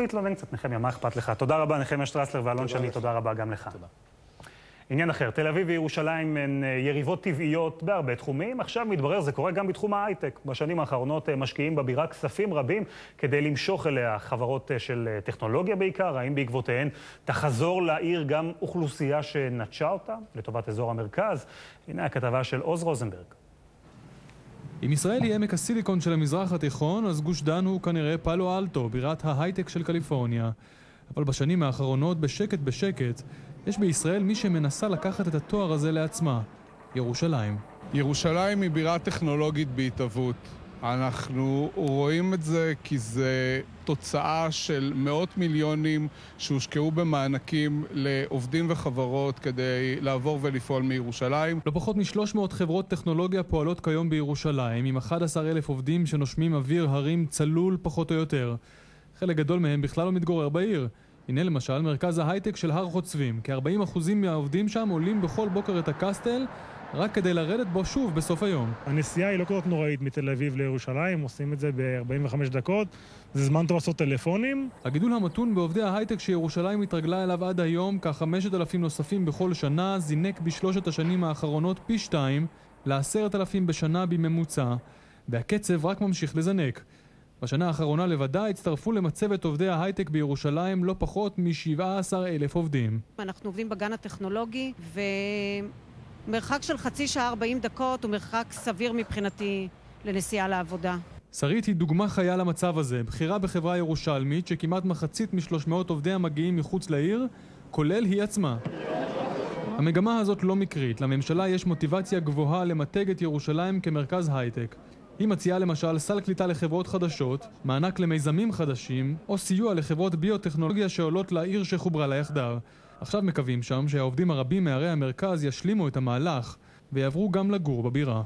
להתלונן קצת, נחמיה, מה אכפת לך? תודה רבה, נחמיה שטרסלר ואלון שני, תודה רבה גם לך. תודה. עניין אחר, תל אביב וירושלים הן יריבות טבעיות בהרבה תחומים. עכשיו מתברר, זה קורה גם בתחום ההייטק. בשנים האחרונות משקיעים בבירה כספים רבים כדי למשוך אליה חברות של טכנולוגיה בעיקר. האם בעקבותיהן תחזור לעיר גם אוכלוסייה שנטשה אותה לטובת אזור המרכז? הנה הכתבה של עוז רוזנברג. אם ישראל היא עמק הסיליקון של המזרח התיכון, אז גוש דן הוא כנראה פאלו אלטו, בירת ההייטק של קליפורניה. אבל בשנים האחרונות, בשקט, יש בישראל מי שמנסה לקחת את התואר הזה לעצמה, ירושלים. ירושלים היא בירה טכנולוגית בהתהוות. אנחנו רואים את זה כי זה תוצאה של מאות מיליונים שהושקעו במענקים לעובדים וחברות כדי לעבור ולפעול מירושלים. לא פחות מ-300 חברות טכנולוגיה פועלות כיום בירושלים, עם 11,000 עובדים שנושמים אוויר הרים צלול פחות או יותר. חלק גדול מהם בכלל לא מתגורר בעיר. הנה למשל מרכז ההייטק של הר חוצבים. כ-40% מהעובדים שם עולים בכל בוקר את הקסטל, רק כדי לרדת בו שוב בסוף היום. הנסיעה היא לא כל כך נוראית מתל אביב לירושלים, עושים את זה ב-45 דקות, זה זמן טוב לעשות טלפונים. הגידול המתון בעובדי ההייטק שירושלים התרגלה אליו עד היום, כ-5,000 נוספים בכל שנה, זינק בשלושת השנים האחרונות פי 2 ל10,000 בשנה בממוצע, והקצב רק ממשיך לזנק. בשנה האחרונה לבדה הצטרפו למצבת עובדי ההייטק בירושלים לא פחות מ-17,000 עובדים. אנחנו עובדים בגן הטכנולוגי, ומרחק של חצי שעה 40 דקות הוא מרחק סביר מבחינתי לנסיעה לעבודה. שרית היא דוגמה חיה למצב הזה, בחירה בחברה ירושלמית שכמעט מחצית מ-300 עובדיה מגיעים מחוץ לעיר, כולל היא עצמה. המגמה הזאת לא מקרית, לממשלה יש מוטיבציה גבוהה למתג את ירושלים כמרכז הייטק. היא מציעה למשל סל קליטה לחברות חדשות, מענק למיזמים חדשים, או סיוע לחברות ביוטכנולוגיה שעולות לעיר שחוברה לה יחדיו. עכשיו מקווים שם שהעובדים הרבים מערי המרכז ישלימו את המהלך ויעברו גם לגור בבירה.